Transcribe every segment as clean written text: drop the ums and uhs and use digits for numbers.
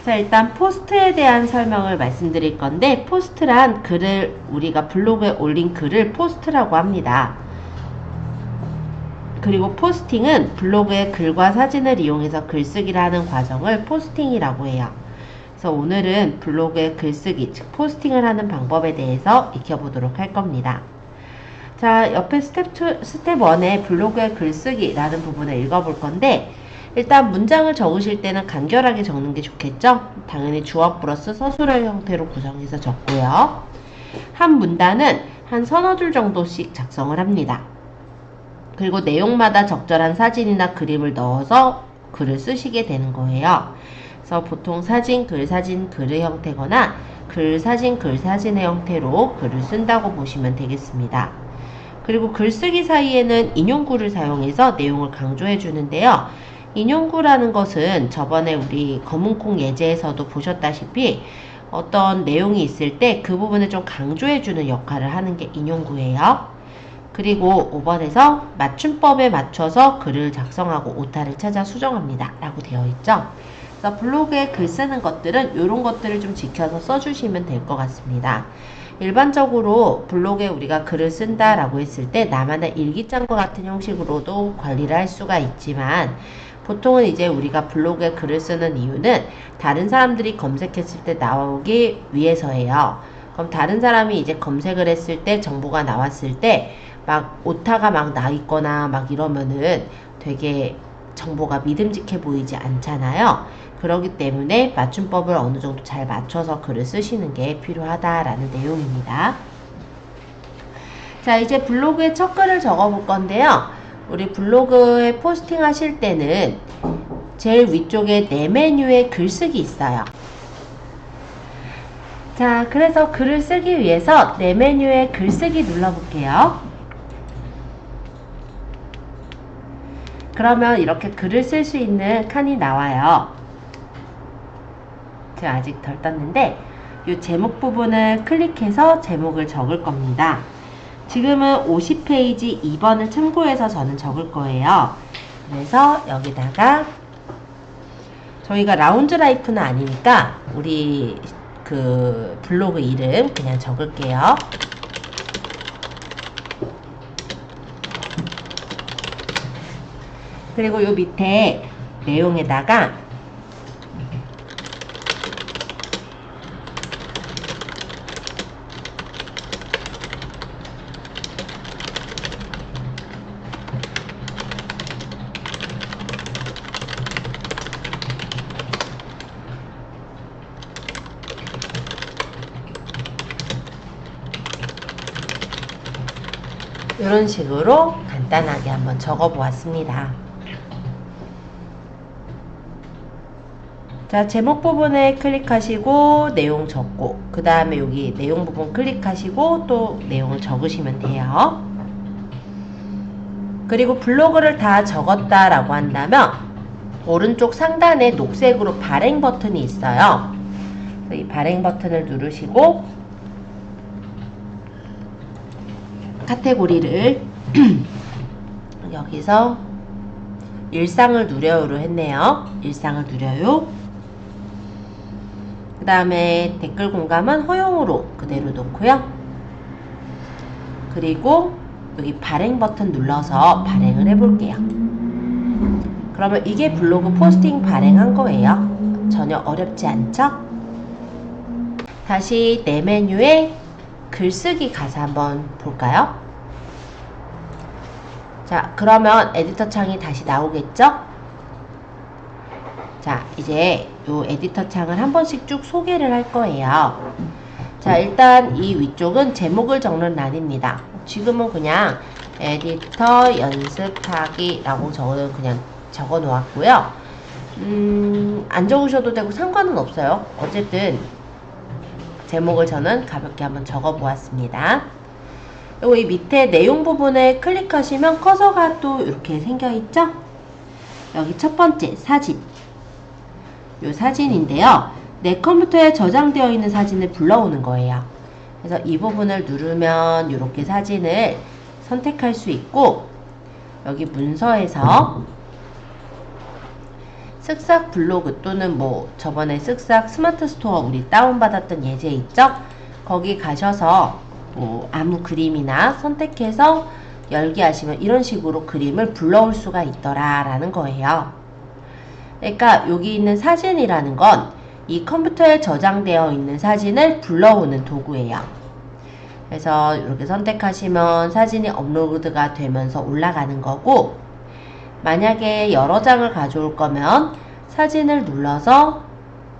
자, 일단 포스트에 대한 설명을 말씀드릴 건데, 포스트란 글을 우리가 블로그에 올린 글을 포스트라고 합니다. 그리고 포스팅은 블로그에 글과 사진을 이용해서 글쓰기를 하는 과정을 포스팅이라고 해요. 그래서 오늘은 블로그에 글쓰기, 즉 포스팅을 하는 방법에 대해서 익혀보도록 할 겁니다. 자, 옆에 스텝 1의 블로그에 글쓰기라는 부분을 읽어볼 건데, 일단 문장을 적으실 때는 간결하게 적는 게 좋겠죠? 당연히 주어 플러스 서술어 형태로 구성해서 적고요. 한 문단은 한 서너 줄 정도씩 작성을 합니다. 그리고 내용마다 적절한 사진이나 그림을 넣어서 글을 쓰시게 되는 거예요. 그래서 보통 사진, 글, 사진, 글의 형태거나 글, 사진, 글, 사진의 형태로 글을 쓴다고 보시면 되겠습니다. 그리고 글쓰기 사이에는 인용구를 사용해서 내용을 강조해 주는데요. 인용구라는 것은 저번에 우리 검은콩 예제에서도 보셨다시피 어떤 내용이 있을 때 그 부분을 좀 강조해 주는 역할을 하는 게 인용구예요. 그리고 5번에서 맞춤법에 맞춰서 글을 작성하고 오타를 찾아 수정합니다 라고 되어 있죠. 그래서 블로그에 글 쓰는 것들은 이런 것들을 좀 지켜서 써주시면 될 것 같습니다. 일반적으로 블로그에 우리가 글을 쓴다 라고 했을 때 나만의 일기장과 같은 형식으로도 관리를 할 수가 있지만, 보통은 이제 우리가 블로그에 글을 쓰는 이유는 다른 사람들이 검색했을 때 나오기 위해서예요. 그럼 다른 사람이 이제 검색을 했을 때 정보가 나왔을 때 막 오타가 막 나 있거나 막 이러면은 되게 정보가 믿음직해 보이지 않잖아요. 그렇기 때문에 맞춤법을 어느 정도 잘 맞춰서 글을 쓰시는 게 필요하다라는 내용입니다. 자, 이제 블로그에 첫 글을 적어 볼 건데요. 우리 블로그에 포스팅 하실 때는 제일 위쪽에 내 메뉴에 글쓰기 있어요. 자, 그래서 글을 쓰기 위해서 내 메뉴에 글쓰기 눌러볼게요. 그러면 이렇게 글을 쓸 수 있는 칸이 나와요. 제가 아직 덜 떴는데 이 제목 부분을 클릭해서 제목을 적을 겁니다. 지금은 50페이지 2번을 참고해서 저는 적을 거예요. 그래서 여기다가 저희가 라운지 라이프는 아니니까 우리 그 블로그 이름 그냥 적을게요. 그리고 요 밑에 내용에다가 이런 식으로 간단하게 한번 적어 보았습니다. 자, 제목 부분에 클릭하시고 내용 적고, 그 다음에 여기 내용 부분 클릭하시고 또 내용을 적으시면 돼요. 그리고 블로그를 다 적었다라고 한다면 오른쪽 상단에 녹색으로 발행 버튼이 있어요. 이 발행 버튼을 누르시고 카테고리를 여기서 일상을 누려요로 했네요. 일상을 누려요. 그 다음에 댓글 공감은 허용으로 그대로 놓고요. 그리고 여기 발행 버튼 눌러서 발행을 해볼게요. 그러면 이게 블로그 포스팅 발행한 거예요. 전혀 어렵지 않죠? 다시 내 메뉴에 글쓰기 가서 한번 볼까요? 자, 그러면 에디터 창이 다시 나오겠죠? 자, 이제 요 에디터 창을 한 번씩 쭉 소개를 할 거예요. 자, 일단 이 위쪽은 제목을 적는 란입니다. 지금은 그냥 에디터 연습하기 라고 저는 그냥 적어 놓았고요. 안 적으셔도 되고 상관은 없어요. 어쨌든 제목을 저는 가볍게 한번 적어 보았습니다. 그리고 이 밑에 내용 부분에 클릭하시면 커서가 또 이렇게 생겨 있죠? 여기 첫 번째 사진. 요 사진인데요. 내 컴퓨터에 저장되어 있는 사진을 불러오는 거예요. 그래서 이 부분을 누르면 이렇게 사진을 선택할 수 있고, 여기 문서에서 쓱싹 블로그 또는 뭐 저번에 쓱싹 스마트 스토어 우리 다운받았던 예제 있죠? 거기 가셔서 뭐 아무 그림이나 선택해서 열기 하시면 이런 식으로 그림을 불러올 수가 있더라 라는 거예요. 그러니까 여기 있는 사진이라는 건 이 컴퓨터에 저장되어 있는 사진을 불러오는 도구예요. 그래서 이렇게 선택하시면 사진이 업로드가 되면서 올라가는 거고, 만약에 여러 장을 가져올 거면 사진을 눌러서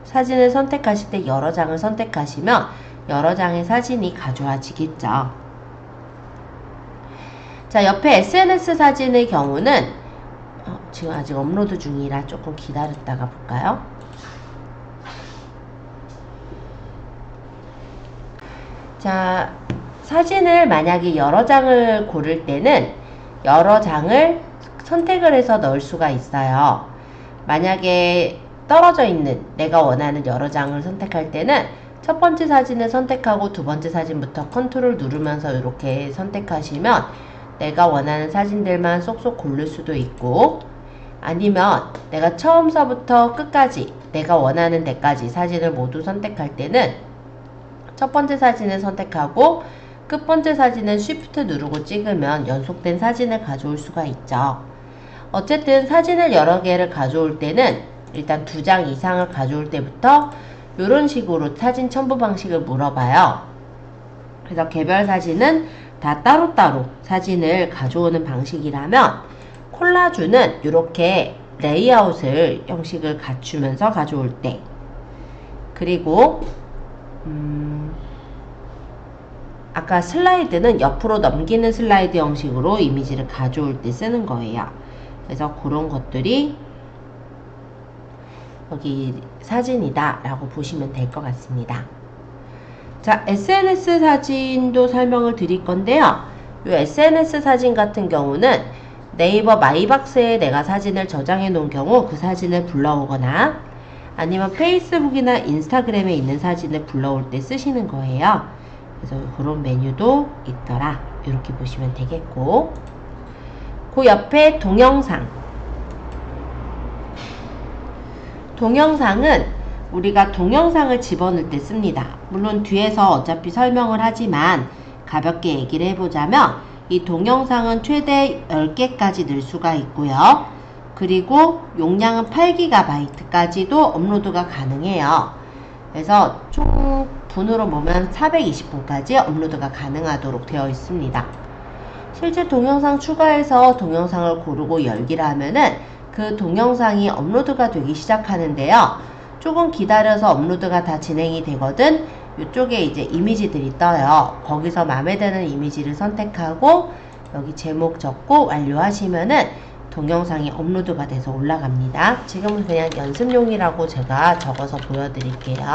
사진을 선택하실 때 여러 장을 선택하시면 여러 장의 사진이 가져와지겠죠. 자, 옆에 SNS 사진의 경우는 지금 아직 업로드 중이라 조금 기다렸다가 볼까요? 자, 사진을 만약에 여러 장을 고를 때는 여러 장을 선택을 해서 넣을 수가 있어요. 만약에 떨어져 있는 내가 원하는 여러 장을 선택할 때는 첫 번째 사진을 선택하고 두 번째 사진부터 컨트롤 누르면서 이렇게 선택하시면 내가 원하는 사진들만 쏙쏙 고를 수도 있고, 아니면 내가 처음서부터 끝까지 내가 원하는 데까지 사진을 모두 선택할 때는 첫 번째 사진을 선택하고 끝 번째 사진은 Shift 누르고 찍으면 연속된 사진을 가져올 수가 있죠. 어쨌든 사진을 여러 개를 가져올 때는 일단 2장 이상을 가져올 때부터 이런 식으로 사진 첨부 방식을 물어봐요. 그래서 개별 사진은 다 따로따로 사진을 가져오는 방식이라면, 콜라주는 이렇게 레이아웃을 형식을 갖추면서 가져올 때, 그리고 아까 슬라이드는 옆으로 넘기는 슬라이드 형식으로 이미지를 가져올 때 쓰는 거예요. 그래서 그런 것들이 여기 사진이다 라고 보시면 될 것 같습니다. 자, SNS 사진도 설명을 드릴 건데요. 이 SNS 사진 같은 경우는 네이버 마이박스에 내가 사진을 저장해 놓은 경우 그 사진을 불러오거나, 아니면 페이스북이나 인스타그램에 있는 사진을 불러올 때 쓰시는 거예요. 그래서 그런 메뉴도 있더라, 이렇게 보시면 되겠고, 그 옆에 동영상. 동영상은 우리가 동영상을 집어넣을 때 씁니다. 물론 뒤에서 어차피 설명을 하지만 가볍게 얘기를 해보자면, 이 동영상은 최대 10개까지 넣을 수가 있고요. 그리고 용량은 8GB까지도 업로드가 가능해요. 그래서 총 분으로 보면 420분까지 업로드가 가능하도록 되어 있습니다. 실제 동영상 추가해서 동영상을 고르고 열기를 하면은 그 동영상이 업로드가 되기 시작하는데요. 조금 기다려서 업로드가 다 진행이 되거든 이쪽에 이제 이미지들이 떠요. 거기서 마음에 드는 이미지를 선택하고 여기 제목 적고 완료하시면은 동영상이 업로드가 돼서 올라갑니다. 지금은 그냥 연습용이라고 제가 적어서 보여드릴게요.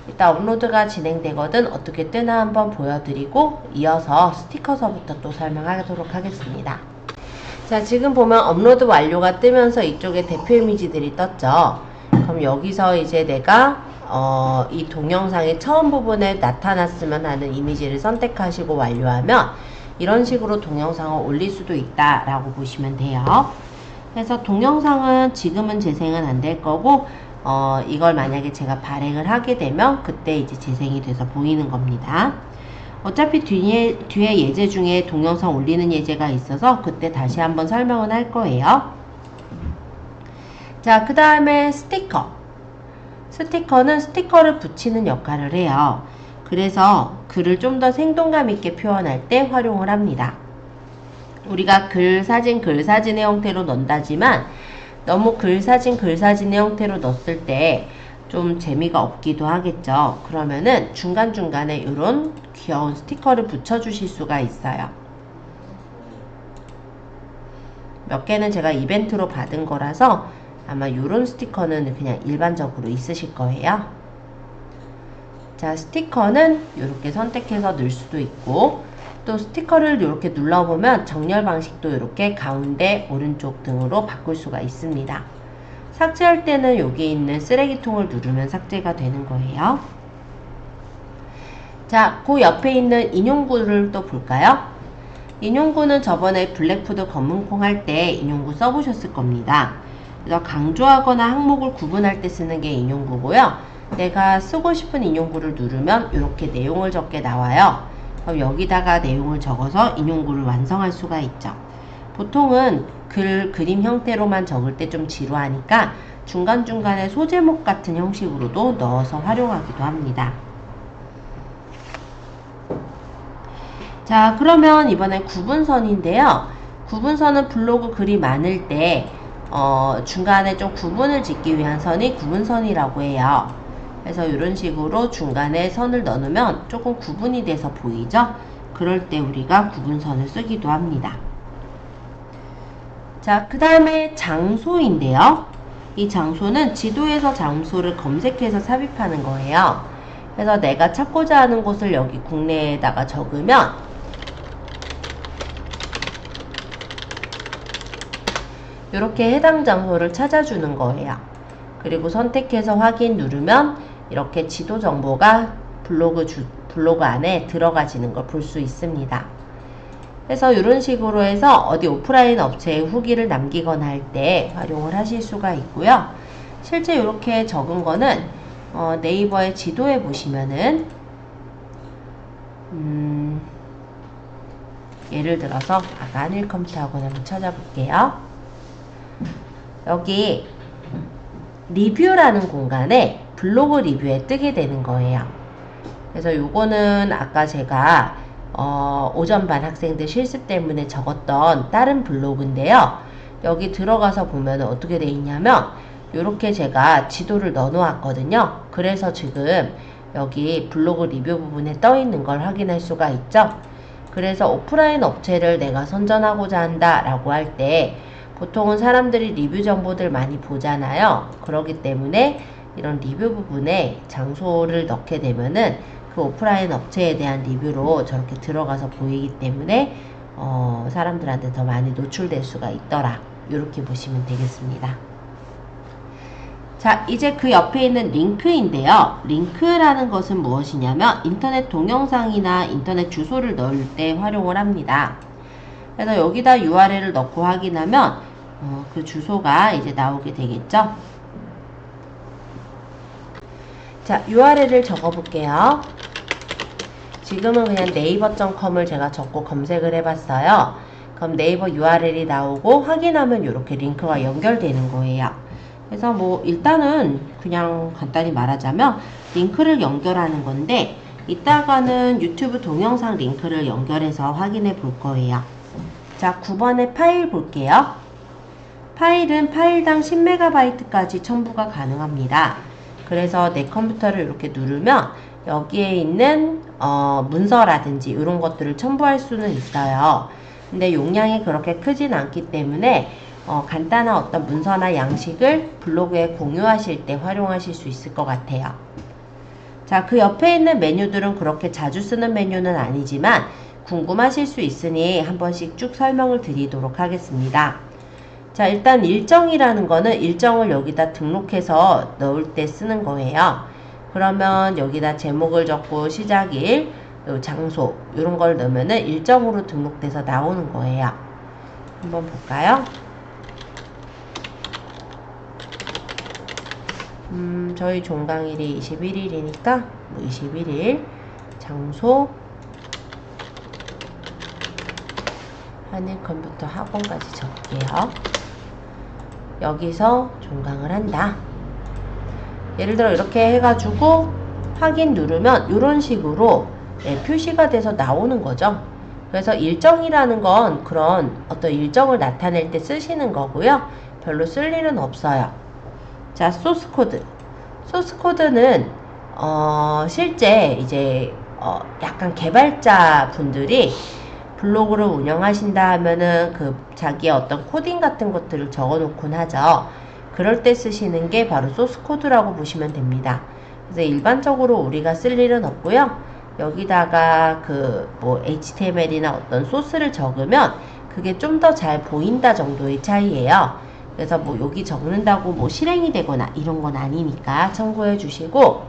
이따 업로드가 진행되거든 어떻게 뜨나 한번 보여드리고 이어서 스티커서부터 또 설명하도록 하겠습니다. 자, 지금 보면 업로드 완료가 뜨면서 이쪽에 대표 이미지들이 떴죠. 그럼 여기서 이제 내가 이 동영상의 처음 부분에 나타났으면 하는 이미지를 선택하시고 완료하면 이런 식으로 동영상을 올릴 수도 있다 라고 보시면 돼요. 그래서 동영상은 지금은 재생은 안 될 거고 이걸 만약에 제가 발행을 하게 되면 그때 이제 재생이 돼서 보이는 겁니다. 어차피 뒤에 예제 중에 동영상 올리는 예제가 있어서 그때 다시 한번 설명은 할 거예요. 자, 그 다음에 스티커. 스티커는 스티커를 붙이는 역할을 해요. 그래서 글을 좀 더 생동감 있게 표현할 때 활용을 합니다. 우리가 글, 사진의 형태로 넣는다지만 너무 글, 사진의 형태로 넣었을 때 좀 재미가 없기도 하겠죠. 그러면은 중간중간에 이런 귀여운 스티커를 붙여주실 수가 있어요. 몇 개는 제가 이벤트로 받은 거라서 아마 이런 스티커는 그냥 일반적으로 있으실 거예요. 자, 스티커는 이렇게 선택해서 넣을 수도 있고, 또 스티커를 이렇게 눌러보면 정렬 방식도 이렇게 가운데 오른쪽 등으로 바꿀 수가 있습니다. 삭제할 때는 여기 있는 쓰레기통을 누르면 삭제가 되는 거예요. 자, 그 옆에 있는 인용구를 또 볼까요? 인용구는 저번에 블랙푸드 검은콩 할 때 인용구 써보셨을 겁니다. 그래서 강조하거나 항목을 구분할 때 쓰는 게 인용구고요. 내가 쓰고 싶은 인용구를 누르면 이렇게 내용을 적게 나와요. 그럼 여기다가 내용을 적어서 인용구를 완성할 수가 있죠. 보통은 그림 형태로만 적을 때 좀 지루하니까 중간중간에 소제목 같은 형식으로도 넣어서 활용하기도 합니다. 자, 그러면 이번엔 구분선인데요. 구분선은 블로그 글이 많을 때 중간에 좀 구분을 짓기 위한 선이 구분선이라고 해요. 그래서 이런 식으로 중간에 선을 넣으면 조금 구분이 돼서 보이죠? 그럴 때 우리가 구분선을 쓰기도 합니다. 자, 그 다음에 장소인데요. 이 장소는 지도에서 장소를 검색해서 삽입하는 거예요. 그래서 내가 찾고자 하는 곳을 여기 국내에다가 적으면 이렇게 해당 장소를 찾아주는 거예요. 그리고 선택해서 확인 누르면 이렇게 지도 정보가 블로그 안에 들어가지는 걸 볼 수 있습니다. 그래서 이런 식으로 해서 어디 오프라인 업체에 후기를 남기거나 할 때 활용을 하실 수가 있고요. 실제 이렇게 적은 거는 네이버의 지도에 보시면은 예를 들어서 아까 한일 컴퓨터하고 한번 찾아볼게요. 여기 리뷰라는 공간에 블로그 리뷰에 뜨게 되는 거예요. 그래서 요거는 아까 제가 오전반 학생들 실습 때문에 적었던 다른 블로그인데요. 여기 들어가서 보면 어떻게 돼 있냐면 요렇게 제가 지도를 넣어 놓았거든요. 그래서 지금 여기 블로그 리뷰 부분에 떠 있는 걸 확인할 수가 있죠. 그래서 오프라인 업체를 내가 선전하고자 한다 라고 할 때 보통은 사람들이 리뷰 정보들 많이 보잖아요. 그렇기 때문에 이런 리뷰 부분에 장소를 넣게 되면은 그 오프라인 업체에 대한 리뷰로 저렇게 들어가서 보이기 때문에 사람들한테 더 많이 노출될 수가 있더라. 이렇게 보시면 되겠습니다. 자, 이제 그 옆에 있는 링크인데요. 링크라는 것은 무엇이냐면 인터넷 동영상이나 인터넷 주소를 넣을 때 활용을 합니다. 그래서 여기다 URL을 넣고 확인하면 그 주소가 이제 나오게 되겠죠. 자, URL을 적어 볼게요. 지금은 그냥 네이버.com을 제가 적고 검색을 해봤어요. 그럼 네이버 URL이 나오고 확인하면 이렇게 링크가 연결되는 거예요. 그래서 뭐 일단은 그냥 간단히 말하자면 링크를 연결하는 건데 이따가는 유튜브 동영상 링크를 연결해서 확인해 볼 거예요. 자, 9번의 파일 볼게요. 파일은 파일당 10MB까지 첨부가 가능합니다. 그래서 내 컴퓨터를 이렇게 누르면 여기에 있는 문서라든지 이런 것들을 첨부할 수는 있어요. 근데 용량이 그렇게 크진 않기 때문에 간단한 어떤 문서나 양식을 블로그에 공유하실 때 활용하실 수 있을 것 같아요. 자, 그 옆에 있는 메뉴들은 그렇게 자주 쓰는 메뉴는 아니지만 궁금하실 수 있으니 한 번씩 쭉 설명을 드리도록 하겠습니다. 자, 일단 일정이라는 거는 일정을 여기다 등록해서 넣을 때 쓰는 거예요. 그러면 여기다 제목을 적고 시작일, 장소 이런 걸 넣으면은 일정으로 등록돼서 나오는 거예요. 한번 볼까요? 저희 종강일이 21일이니까 21일 장소 한일컴퓨터 학원까지 적을게요. 여기서 종강을 한다. 예를 들어 이렇게 해가지고 확인 누르면 이런 식으로 표시가 돼서 나오는 거죠. 그래서 일정이라는 건 그런 어떤 일정을 나타낼 때 쓰시는 거고요. 별로 쓸 일은 없어요. 자, 소스코드. 소스코드는 실제 이제 약간 개발자 분들이 블로그를 운영하신다 하면은 그 자기의 어떤 코딩 같은 것들을 적어 놓곤 하죠. 그럴 때 쓰시는 게 바로 소스 코드라고 보시면 됩니다. 그래서 일반적으로 우리가 쓸 일은 없고요. 여기다가 그 뭐 HTML이나 어떤 소스를 적으면 그게 좀 더 잘 보인다 정도의 차이예요. 그래서 뭐 여기 적는다고 뭐 실행이 되거나 이런 건 아니니까 참고해 주시고,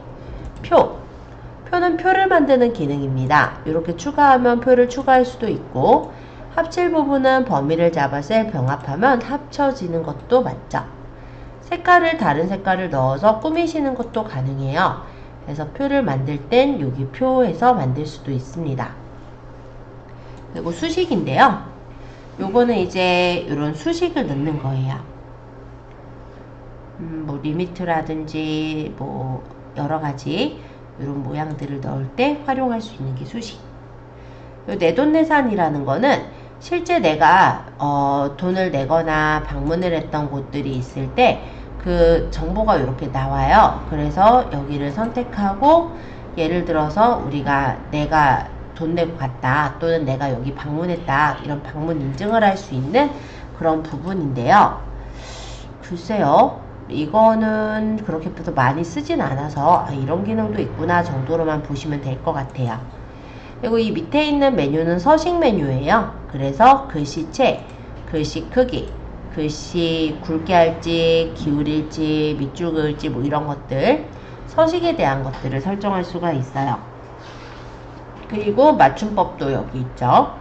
표는 표를 만드는 기능입니다. 이렇게 추가하면 표를 추가할 수도 있고 합칠 부분은 범위를 잡아 셀 병합하면 합쳐지는 것도 맞죠. 색깔을 다른 색깔을 넣어서 꾸미시는 것도 가능해요. 그래서 표를 만들 땐 여기 표에서 만들 수도 있습니다. 그리고 수식인데요. 요거는 이제 이런 수식을 넣는 거예요. 뭐 리미트라든지 뭐 여러가지 이런 모양들을 넣을 때 활용할 수 있는 게 수식. 내돈내산이라는 거는 실제 내가 돈을 내거나 방문을 했던 곳들이 있을 때 그 정보가 이렇게 나와요. 그래서 여기를 선택하고 예를 들어서 우리가 내가 돈 내고 갔다 또는 내가 여기 방문했다 이런 방문 인증을 할 수 있는 그런 부분인데요. 글쎄요. 이거는 그렇게 많이 쓰진 않아서 이런 기능도 있구나 정도로만 보시면 될 것 같아요. 그리고 이 밑에 있는 메뉴는 서식 메뉴예요. 그래서 글씨체, 글씨 크기, 글씨 굵게 할지 기울일지 밑줄 그을지 뭐 이런 것들 서식에 대한 것들을 설정할 수가 있어요. 그리고 맞춤법도 여기 있죠.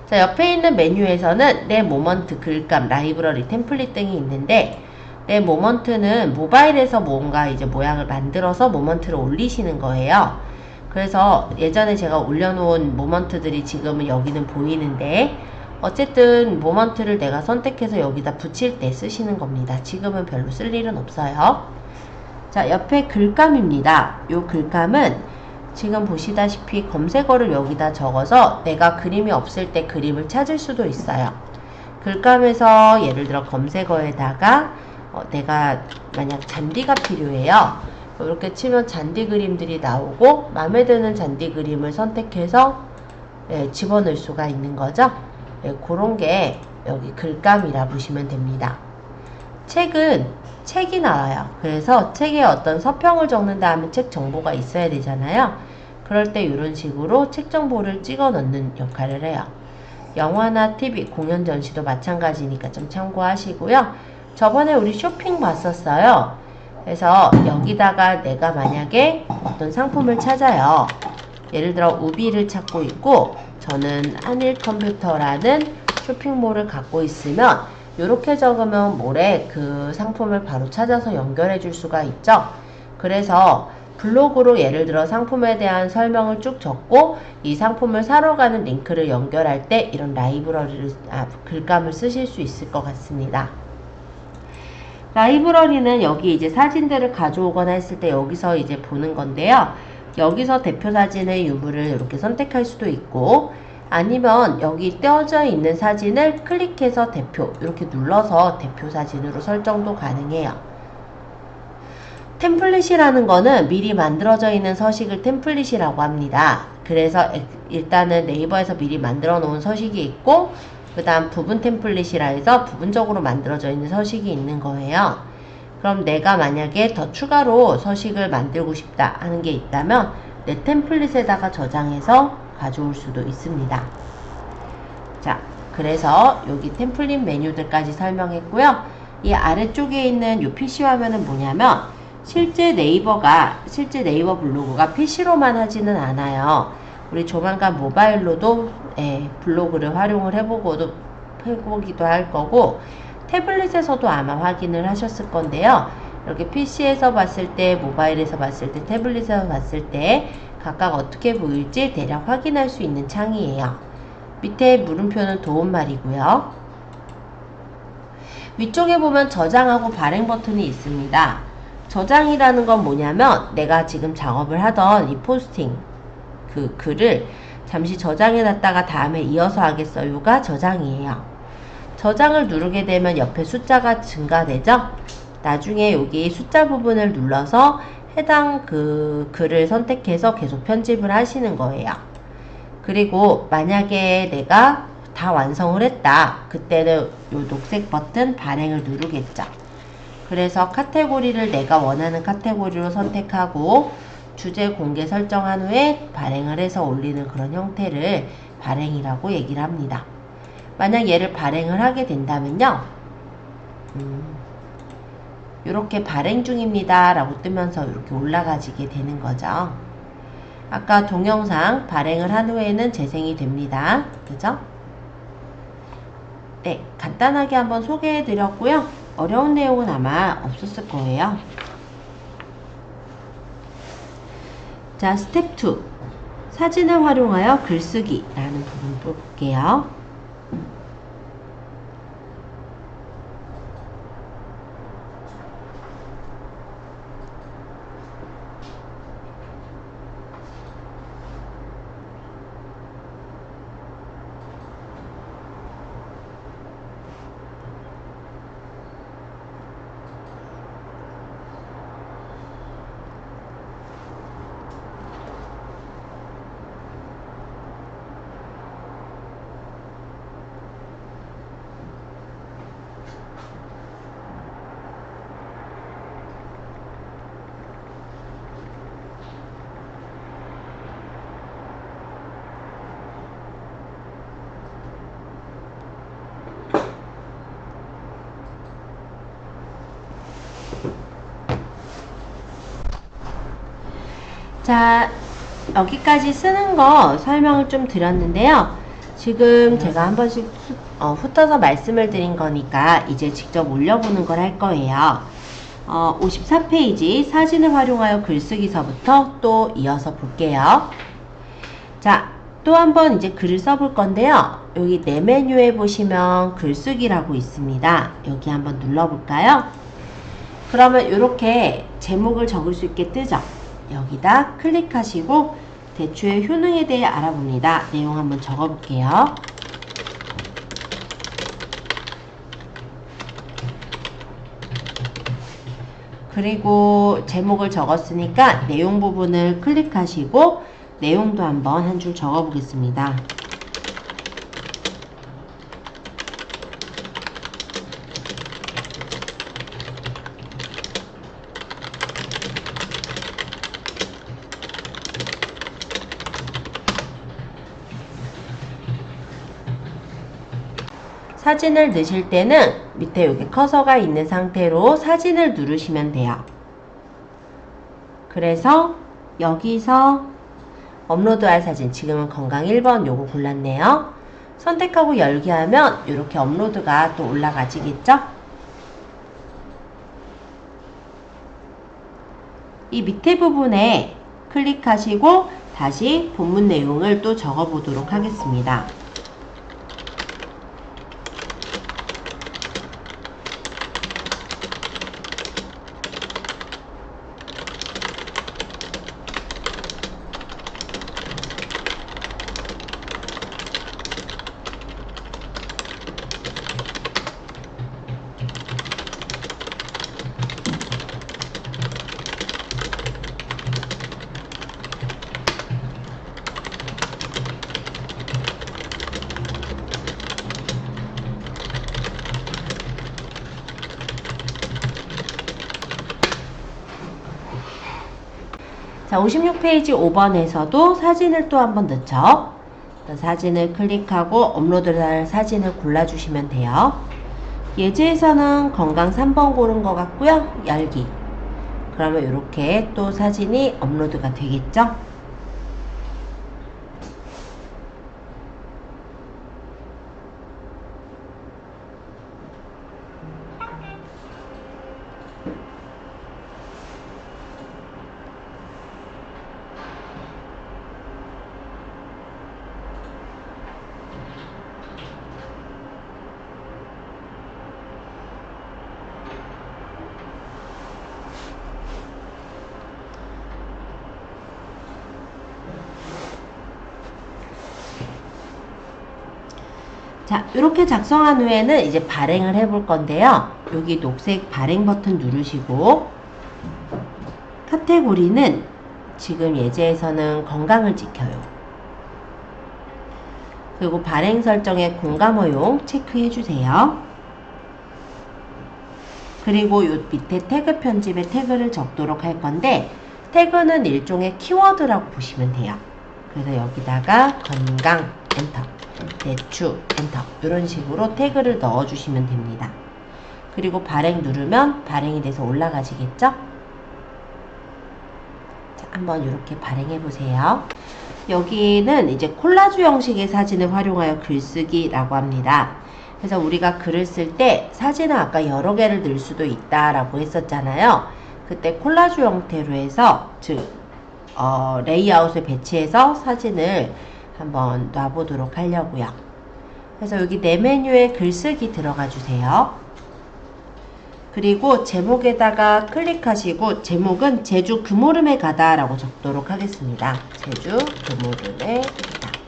자, 옆에 있는 메뉴에서는 내 모먼트, 글감, 라이브러리, 템플릿 등이 있는데 내 모먼트는 모바일에서 뭔가 이제 모양을 만들어서 모먼트를 올리시는 거예요. 그래서 예전에 제가 올려놓은 모먼트들이 지금은 여기는 보이는데 어쨌든 모먼트를 내가 선택해서 여기다 붙일 때 쓰시는 겁니다. 지금은 별로 쓸 일은 없어요. 자, 옆에 글감입니다. 이 글감은 지금 보시다시피 검색어를 여기다 적어서 내가 그림이 없을 때 그림을 찾을 수도 있어요. 글감에서 예를 들어 검색어에다가 내가 만약 잔디가 필요해요. 이렇게 치면 잔디 그림들이 나오고 마음에 드는 잔디 그림을 선택해서 집어넣을 수가 있는 거죠. 그런 게 여기 글감이라 보시면 됩니다. 책은 책이 나와요. 그래서 책에 어떤 서평을 적는다 하면 책 정보가 있어야 되잖아요. 그럴 때 이런 식으로 책 정보를 찍어 넣는 역할을 해요. 영화나 TV, 공연 전시도 마찬가지니까 좀 참고하시고요. 저번에 우리 쇼핑 봤었어요. 그래서 여기다가 내가 만약에 어떤 상품을 찾아요. 예를 들어 우비를 찾고 있고 저는 한일 컴퓨터라는 쇼핑몰을 갖고 있으면 이렇게 적으면 모레 그 상품을 바로 찾아서 연결해 줄 수가 있죠. 그래서 블로그로 예를 들어 상품에 대한 설명을 쭉 적고 이 상품을 사러 가는 링크를 연결할 때 이런 라이브러리를 글감을 쓰실 수 있을 것 같습니다. 라이브러리는 여기 이제 사진들을 가져오거나 했을 때 여기서 이제 보는 건데요. 여기서 대표 사진의 유무를 이렇게 선택할 수도 있고 아니면 여기 떼어져 있는 사진을 클릭해서 대표 이렇게 눌러서 대표 사진으로 설정도 가능해요. 템플릿이라는 거는 미리 만들어져 있는 서식을 템플릿이라고 합니다. 그래서 일단은 네이버에서 미리 만들어 놓은 서식이 있고 그 다음 부분 템플릿이라 해서 부분적으로 만들어져 있는 서식이 있는 거예요. 그럼 내가 만약에 더 추가로 서식을 만들고 싶다 하는 게 있다면 내 템플릿에다가 저장해서 가져올 수도 있습니다. 자, 그래서 여기 템플릿 메뉴들까지 설명했고요. 이 아래쪽에 있는 이 PC 화면은 뭐냐면 실제 네이버 블로그가 PC로만 하지는 않아요. 우리 조만간 모바일로도 블로그를 활용을 해보기도 할 거고 태블릿에서도 아마 확인을 하셨을 건데요. 이렇게 PC에서 봤을 때, 모바일에서 봤을 때, 태블릿에서 봤을 때 각각 어떻게 보일지 대략 확인할 수 있는 창이에요. 밑에 물음표는 도움말이고요. 위쪽에 보면 저장하고 발행 버튼이 있습니다. 저장이라는 건 뭐냐면 내가 지금 작업을 하던 이 포스팅 그 글을 잠시 저장해 놨다가 다음에 이어서 하겠어요가 저장이에요. 저장을 누르게 되면 옆에 숫자가 증가되죠. 나중에 여기 숫자 부분을 눌러서 해당 그 글을 선택해서 계속 편집을 하시는 거예요. 그리고 만약에 내가 다 완성을 했다. 그때는 요 녹색 버튼 발행을 누르겠죠. 그래서 카테고리를 내가 원하는 카테고리로 선택하고 주제 공개 설정한 후에 발행을 해서 올리는 그런 형태를 발행이라고 얘기를 합니다. 만약 얘를 발행을 하게 된다면요. 이렇게 발행 중입니다 라고 뜨면서 이렇게 올라가지게 되는 거죠. 아까 동영상 발행을 한 후에는 재생이 됩니다. 그죠? 네, 간단하게 한번 소개해 드렸고요. 어려운 내용은 아마 없었을 거예요. 자, 스텝 2. 사진을 활용하여 글쓰기 라는 부분 볼게요. 자, 여기까지 쓰는 거 설명을 좀 드렸는데요. 지금 제가 한 번씩 훑어서 말씀을 드린 거니까 이제 직접 올려보는 걸 할 거예요. 54페이지 사진을 활용하여 글쓰기서부터 또 이어서 볼게요. 자, 또 한 번 이제 글을 써볼 건데요. 여기 내 메뉴에 보시면 글쓰기라고 있습니다. 여기 한번 눌러볼까요? 그러면 이렇게 제목을 적을 수 있게 뜨죠. 여기다 클릭하시고 대추의 효능에 대해 알아봅니다. 내용 한번 적어볼게요. 그리고 제목을 적었으니까 내용 부분을 클릭하시고 내용도 한번 한 줄 적어보겠습니다. 사진을 넣으실 때는 밑에 여기 커서가 있는 상태로 사진을 누르시면 돼요. 그래서 여기서 업로드할 사진, 지금은 건강 1번 요거 골랐네요. 선택하고 열기 하면 이렇게 업로드가 또 올라가지겠죠? 이 밑에 부분에 클릭하시고 다시 본문 내용을 또 적어 보도록 하겠습니다. 자, 56페이지 5번에서도 사진을 또 한번 넣죠. 사진을 클릭하고 업로드할 사진을 골라주시면 돼요. 예제에서는 건강 3번 고른 것 같고요. 열기. 그러면 이렇게 또 사진이 업로드가 되겠죠. 자, 이렇게 작성한 후에는 이제 발행을 해볼 건데요. 여기 녹색 발행 버튼 누르시고 카테고리는 지금 예제에서는 건강을 지켜요. 그리고 발행 설정에 공감 허용 체크해 주세요. 그리고 요 밑에 태그 편집에 태그를 적도록 할 건데 태그는 일종의 키워드라고 보시면 돼요. 그래서 여기다가 건강 엔터, 대추 엔터 이런 식으로 태그를 넣어주시면 됩니다. 그리고 발행 누르면 발행이 돼서 올라가지겠죠? 자, 한번 이렇게 발행해 보세요. 여기는 이제 콜라주 형식의 사진을 활용하여 글쓰기라고 합니다. 그래서 우리가 글을 쓸 때 사진을 아까 여러 개를 넣을 수도 있다라고 했었잖아요. 그때 콜라주 형태로 해서 즉 레이아웃을 배치해서 사진을 한번 놔보도록 하려고요. 그래서 여기 내 메뉴에 글쓰기 들어가 주세요. 그리고 제목에다가 클릭하시고 제목은 제주 금오름에 가다 라고 적도록 하겠습니다. 제주 금오름에 가다.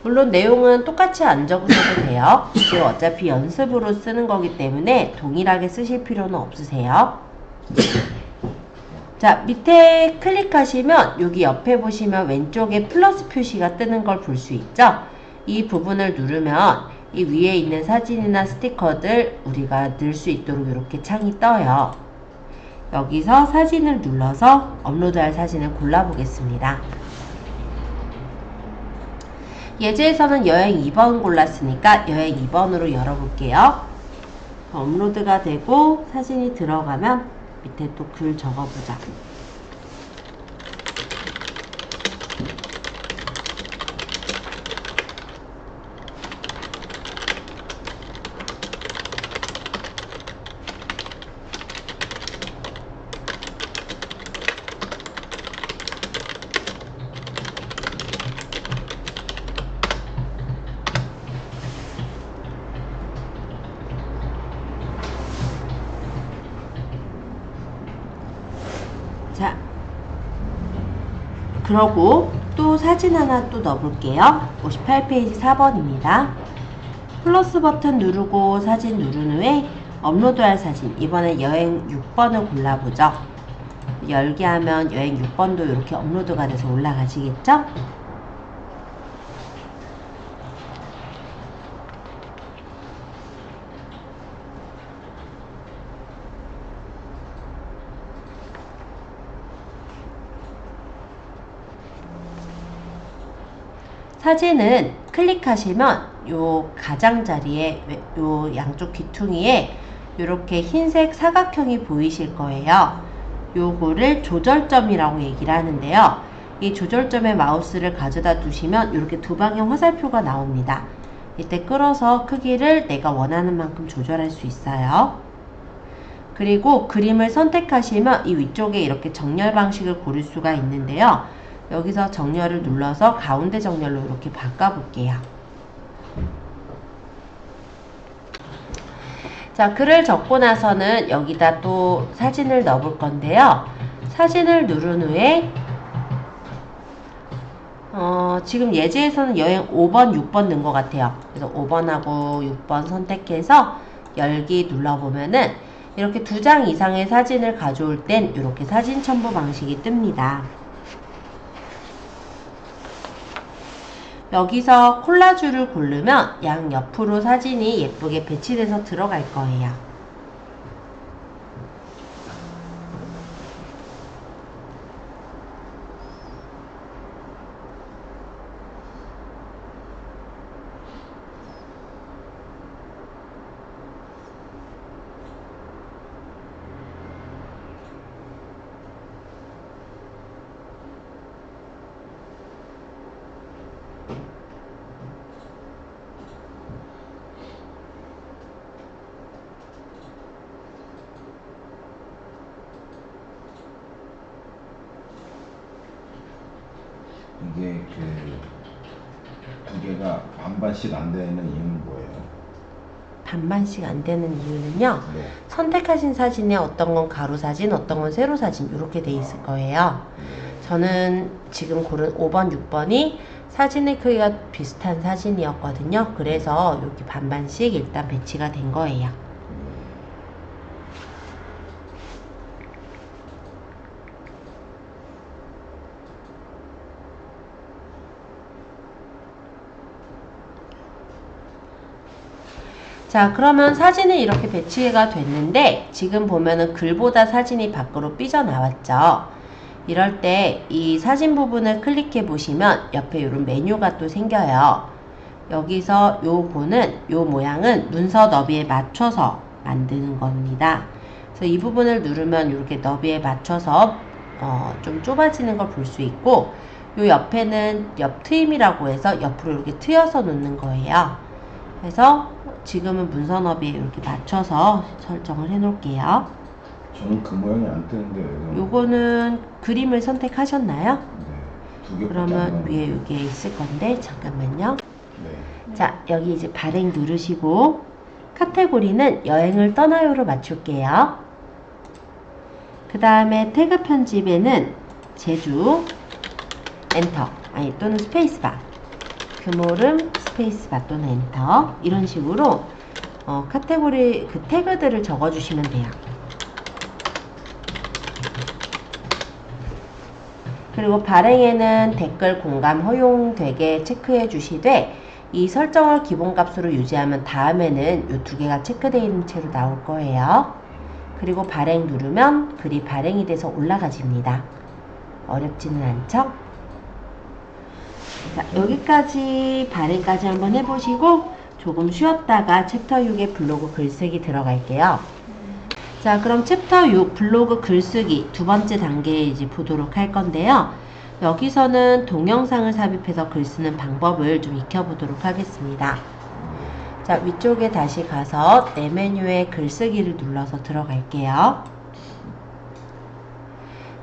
물론 내용은 똑같이 안 적으셔도 돼요. 지금 어차피 연습으로 쓰는 거기 때문에 동일하게 쓰실 필요는 없으세요. 자, 밑에 클릭하시면 여기 옆에 보시면 왼쪽에 플러스 표시가 뜨는 걸 볼 수 있죠? 이 부분을 누르면 이 위에 있는 사진이나 스티커들 우리가 넣을 수 있도록 이렇게 창이 떠요. 여기서 사진을 눌러서 업로드할 사진을 골라보겠습니다. 예제에서는 여행 2번 골랐으니까 여행 2번으로 열어볼게요. 업로드가 되고 사진이 들어가면 밑에 또 글 적어보자. 자, 그러고 또 사진 하나 또 넣어볼게요. 58페이지 4번입니다. 플러스 버튼 누르고 사진 누른 후에 업로드할 사진, 이번에 여행 6번을 골라보죠. 열기 하면 여행 6번도 이렇게 업로드가 돼서 올라가시겠죠? 사진은 클릭하시면 요 가장자리에 요 양쪽 귀퉁이에 이렇게 흰색 사각형이 보이실 거예요. 요거를 조절점이라고 얘기를 하는데요. 이 조절점에 마우스를 가져다 두시면 이렇게 두 방향 화살표가 나옵니다. 이때 끌어서 크기를 내가 원하는 만큼 조절할 수 있어요. 그리고 그림을 선택하시면 이 위쪽에 이렇게 정렬 방식을 고를 수가 있는데요. 여기서 정렬을 눌러서 가운데 정렬로 이렇게 바꿔볼게요. 자, 글을 적고 나서는 여기다 또 사진을 넣어볼 건데요. 사진을 누른 후에 지금 예제에서는 여행 5번, 6번 넣은 것 같아요. 그래서 5번하고 6번 선택해서 열기 눌러보면은 이렇게 2장 이상의 사진을 가져올 땐 이렇게 사진 첨부 방식이 뜹니다. 여기서 콜라주를 고르면 양 옆으로 사진이 예쁘게 배치돼서 들어갈 거예요. 이게 두 개가 반반씩 안 되는 이유는 뭐예요? 반반씩 안 되는 이유는요. 네. 선택하신 사진에 어떤 건 가로 사진, 어떤 건 세로 사진 이렇게 돼 있을 거예요. 저는 지금 고른 5번, 6번이 사진의 크기가 비슷한 사진이었거든요. 그래서 여기 반반씩 일단 배치가 된 거예요. 자, 그러면 사진이 이렇게 배치가 됐는데 지금 보면은 글보다 사진이 밖으로 삐져나왔죠. 이럴 때 이 사진 부분을 클릭해 보시면 옆에 이런 메뉴가 또 생겨요. 여기서 요 모양은 문서 너비에 맞춰서 만드는 겁니다. 그래서 이 부분을 누르면 이렇게 너비에 맞춰서 좀 좁아지는 걸 볼 수 있고, 요 옆에는 옆 트임이라고 해서 옆으로 이렇게 트여서 놓는 거예요. 그래서 지금은 문선업에 이렇게 맞춰서 설정을 해 놓을게요. 저는 그 모양이 안 뜨는데 요거는 그림을 선택하셨나요? 네, 두 개밖에 안 그러면 나오는데. 위에 요게 있을 건데 잠깐만요. 네. 자, 여기 이제 발행 누르시고 카테고리는 여행을 떠나요로 맞출게요. 그 다음에 태그 편집에는 제주 엔터 또는 스페이스바, 금오름 스페이스바 또는 엔터, 이런 식으로 카테고리 그 태그들을 적어주시면 돼요. 그리고 발행에는 댓글 공감 허용되게 체크해 주시되, 이 설정을 기본값으로 유지하면 다음에는 이 두 개가 체크되어 있는 채로 나올 거예요. 그리고 발행 누르면 글이 발행이 돼서 올라가집니다. 어렵지는 않죠? 자, 여기까지 발행까지 한번 해보시고 조금 쉬었다가 챕터 6의 블로그 글쓰기 들어갈게요. 자, 그럼 챕터 6 블로그 글쓰기 두 번째 단계에 이제 보도록 할 건데요. 여기서는 동영상을 삽입해서 글 쓰는 방법을 좀 익혀보도록 하겠습니다. 자, 위쪽에 다시 가서 내 메뉴에 글쓰기를 눌러서 들어갈게요.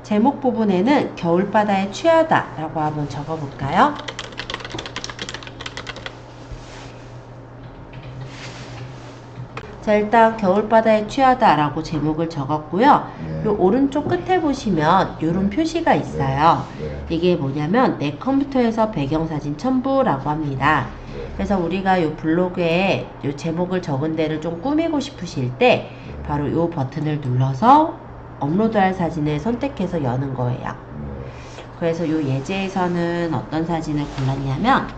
제목 부분에는 겨울바다에 취하다 라고 한번 적어볼까요? 자, 일단 겨울바다에 취하다 라고 제목을 적었고요. 네. 요 오른쪽 끝에 보시면 요런 표시가 있어요. 네. 이게 뭐냐면 내 컴퓨터에서 배경사진 첨부라고 합니다. 그래서 우리가 요 블로그에 요 제목을 적은 데를 좀 꾸미고 싶으실 때 바로 요 버튼을 눌러서 업로드할 사진을 선택해서 여는 거예요. 그래서 요 예제에서는 어떤 사진을 골랐냐면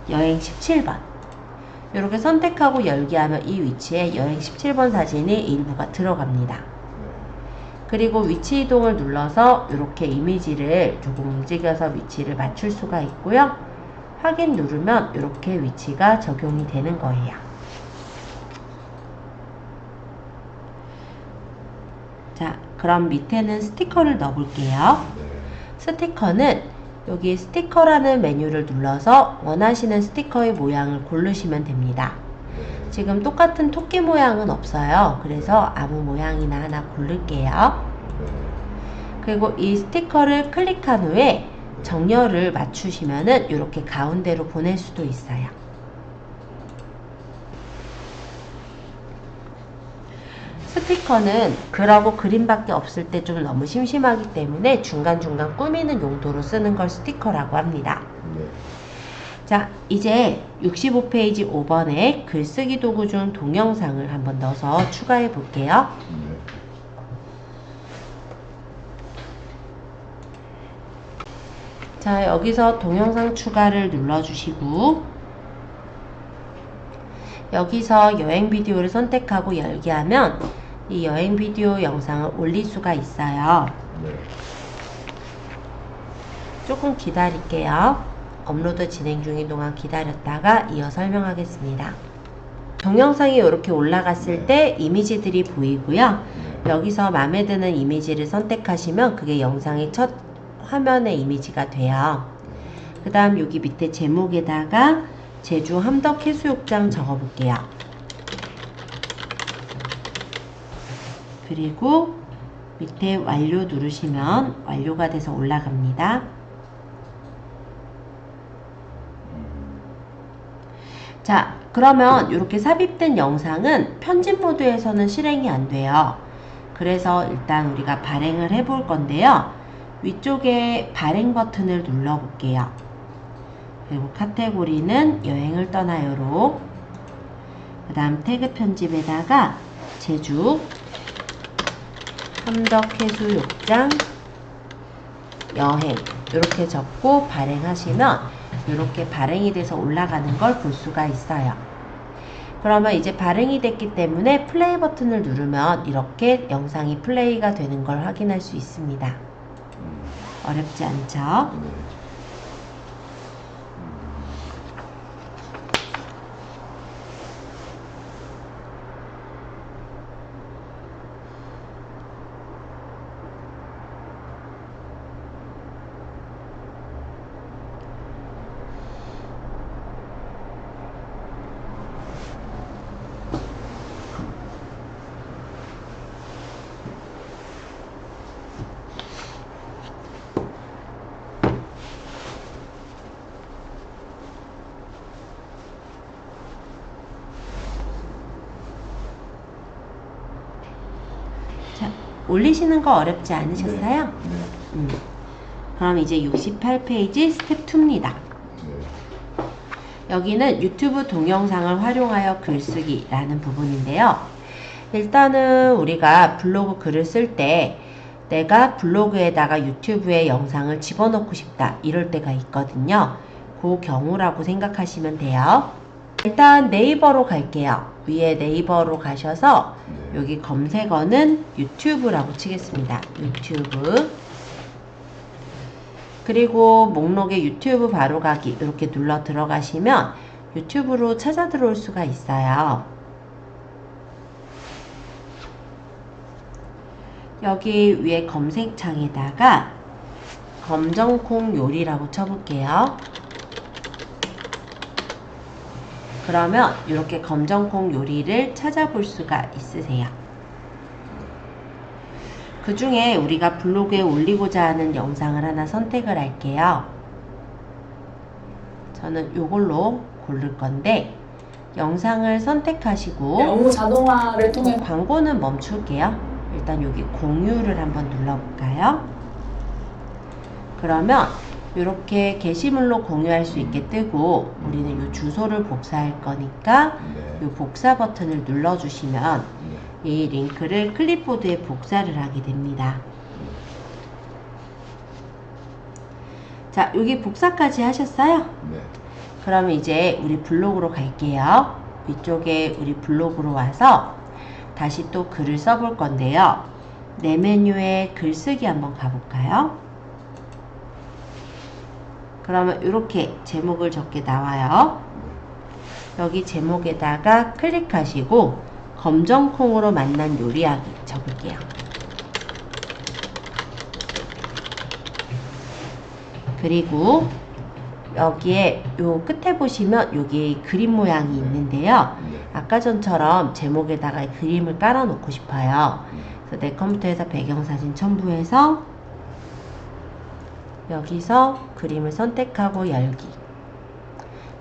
여행 17번 이렇게 선택하고 열기 하면 이 위치에 여행 17번 사진이 일부가 들어갑니다. 그리고 위치 이동을 눌러서 이렇게 이미지를 조금 움직여서 위치를 맞출 수가 있고요. 확인 누르면 이렇게 위치가 적용이 되는 거예요. 자, 그럼 밑에는 스티커를 넣어 볼게요. 스티커는 여기 스티커라는 메뉴를 눌러서 원하시는 스티커의 모양을 고르시면 됩니다. 지금 똑같은 토끼 모양은 없어요. 그래서 아무 모양이나 하나 고를게요. 그리고 이 스티커를 클릭한 후에 정렬을 맞추시면은 이렇게 가운데로 보낼 수도 있어요. 스티커는 글하고 그림밖에 없을 때 좀 너무 심심하기 때문에 중간중간 꾸미는 용도로 쓰는 걸 스티커라고 합니다. 자, 이제 65페이지 5번에 글쓰기 도구 중 동영상을 한번 넣어서 추가해 볼게요. 자, 여기서 동영상 추가를 눌러주시고 여기서 여행 비디오를 선택하고 열기 하면 이 여행 비디오 영상을 올릴 수가 있어요. 조금 기다릴게요. 업로드 진행 중인 동안 기다렸다가 이어 설명하겠습니다. 동영상이 이렇게 올라갔을 때 이미지들이 보이고요. 여기서 마음에 드는 이미지를 선택하시면 그게 영상의 첫 화면의 이미지가 돼요. 그 다음 여기 밑에 제목에다가 제주 함덕 해수욕장 적어볼게요. 그리고 밑에 완료 누르시면 완료가 돼서 올라갑니다. 자, 그러면 이렇게 삽입된 영상은 편집 모드에서는 실행이 안 돼요. 그래서 일단 우리가 발행을 해 볼 건데요. 위쪽에 발행 버튼을 눌러 볼게요. 그리고 카테고리는 여행을 떠나요로, 그 다음 태그 편집에다가 제주 함덕해수욕장 여행 이렇게 적고 발행하시면 이렇게 발행이 돼서 올라가는 걸 볼 수가 있어요. 그러면 이제 발행이 됐기 때문에 플레이 버튼을 누르면 이렇게 영상이 플레이가 되는 걸 확인할 수 있습니다. 어렵지 않죠? 올리시는 거 어렵지 않으셨어요? 네. 그럼 이제 68페이지 스텝 2입니다. 네. 여기는 유튜브 동영상을 활용하여 글쓰기라는 부분인데요. 일단은 우리가 블로그 글을 쓸 때 내가 블로그에다가 유튜브에 영상을 집어넣고 싶다 이럴 때가 있거든요. 그 경우라고 생각하시면 돼요. 일단 네이버로 갈게요. 위에 네이버로 가셔서 네. 여기 검색어는 유튜브라고 치겠습니다. 유튜브. 그리고 목록에 유튜브 바로가기 이렇게 눌러 들어가시면 유튜브로 찾아 들어올 수가 있어요. 여기 위에 검색창에다가 검정콩 요리라고 쳐볼게요. 그러면 이렇게 검정콩 요리를 찾아볼 수가 있으세요. 그 중에 우리가 블로그에 올리고자 하는 영상을 하나 선택을 할게요. 저는 이걸로 고를 건데 영상을 선택하시고 업무 자동화를 통해 광고는 멈출게요. 일단 여기 공유를 한번 눌러볼까요? 그러면 이렇게 게시물로 공유할 수 있게 뜨고 우리는 이 주소를 복사할 거니까 네. 이 복사 버튼을 눌러주시면 네. 이 링크를 클립보드에 복사를 하게 됩니다. 자, 여기 복사까지 하셨어요? 네. 그러면 이제 우리 블로그로 갈게요. 위쪽에 우리 블로그로 와서 다시 또 글을 써볼 건데요. 내 메뉴에 글쓰기 한번 가볼까요? 그러면 이렇게 제목을 적게 나와요. 여기 제목에다가 클릭하시고 검정콩으로 만난 요리하기 적을게요. 그리고 여기에 요 끝에 보시면 여기 그림 모양이 있는데요. 아까 전처럼 제목에다가 그림을 깔아 놓고 싶어요. 그래서 내 컴퓨터에서 배경사진 첨부해서 여기서 그림을 선택하고 열기.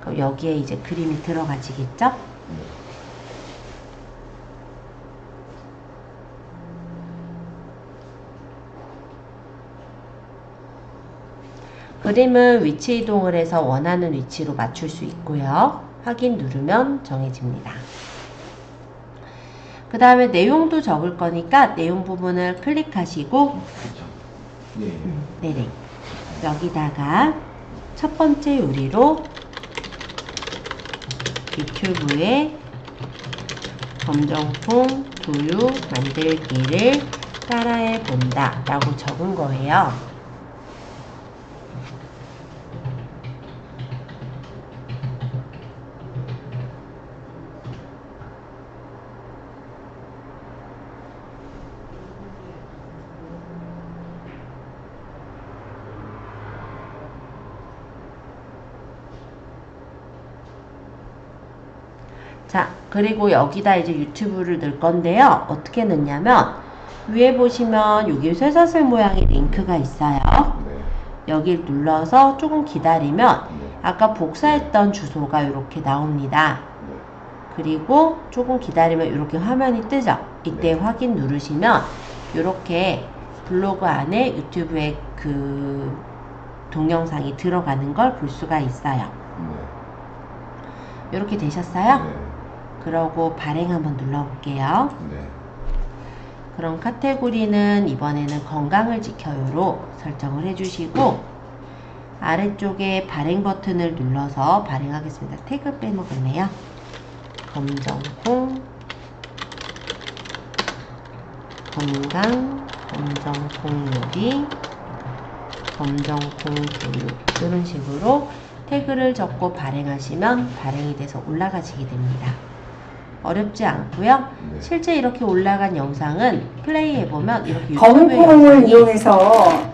그럼 여기에 이제 그림이 들어가지겠죠? 그림은 위치 이동을 해서 원하는 위치로 맞출 수 있고요. 확인 누르면 정해집니다. 그 다음에 내용도 적을 거니까 내용 부분을 클릭하시고 예. 네네. 여기다가 첫 번째 요리로 유튜브에 검정콩 두유 만들기를 따라해 본다 라고 적은 거예요. 자, 그리고 여기다 이제 유튜브를 넣을 건데요. 어떻게 넣냐면 위에 보시면 여기 쇠사슬 모양의 링크가 있어요. 네. 여길 눌러서 조금 기다리면 네. 아까 복사했던 주소가 이렇게 나옵니다. 네. 그리고 조금 기다리면 이렇게 화면이 뜨죠. 이때 네. 확인 누르시면 이렇게 블로그 안에 유튜브에 그 동영상이 들어가는 걸 볼 수가 있어요. 네. 이렇게 되셨어요? 네. 그러고 발행 한번 눌러볼게요. 네. 그럼 카테고리는 이번에는 건강을 지켜요로 설정을 해주시고 아래쪽에 발행 버튼을 눌러서 발행하겠습니다. 태그 빼먹었네요. 검정콩 건강 검정콩 요리 검정콩 교육 이런 식으로 태그를 적고 발행하시면 발행이 돼서 올라가시게 됩니다. 어렵지 않고요. 네. 실제 이렇게 올라간 영상은 플레이 해보면 이렇게 유튜브에 검은콩을 영상이 이용해서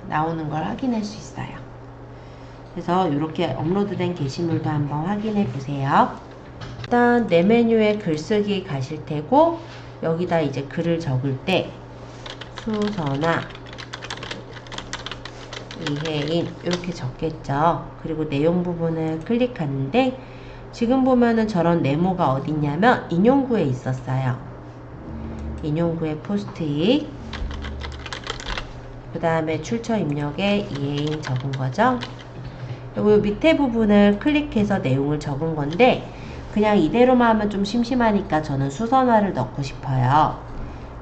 나오는 걸 확인할 수 있어요. 그래서 이렇게 업로드된 게시물도 한번 확인해 보세요. 일단 내 메뉴에 글쓰기 가실 테고 여기다 이제 글을 적을 때 수선아 이혜인 이렇게 적겠죠. 그리고 내용 부분을 클릭하는데 지금 보면은 저런 네모가 어딨냐면 인용구에 있었어요. 인용구에 포스트잇 그 다음에 출처 입력에 이해인 적은 거죠. 그리고 밑에 부분을 클릭해서 내용을 적은 건데 그냥 이대로만 하면 좀 심심하니까 저는 수선화를 넣고 싶어요.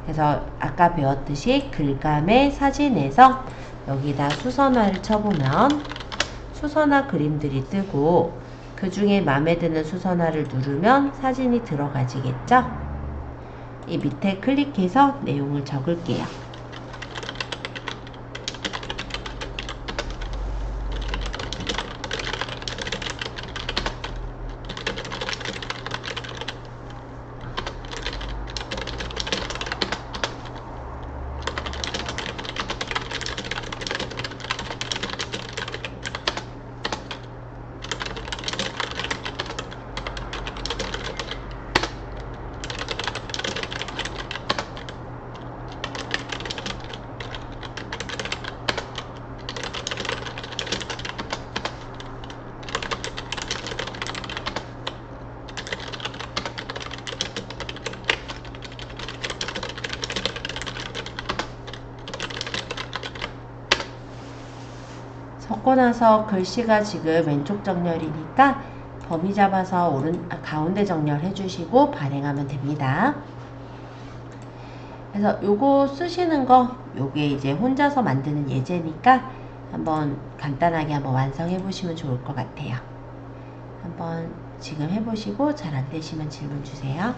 그래서 아까 배웠듯이 글감의 사진에서 여기다 수선화를 쳐보면 수선화 그림들이 뜨고 그 중에 마음에 드는 수선화를 누르면 사진이 들어가지겠죠? 이 밑에 클릭해서 내용을 적을게요. 적고 나서 글씨가 지금 왼쪽 정렬이니까 범위 잡아서 가운데 정렬 해주시고 발행하면 됩니다. 그래서 요거 쓰시는 거 요게 이제 혼자서 만드는 예제니까 한번 간단하게 한번 완성해 보시면 좋을 것 같아요. 한번 지금 해보시고 잘 안 되시면 질문 주세요.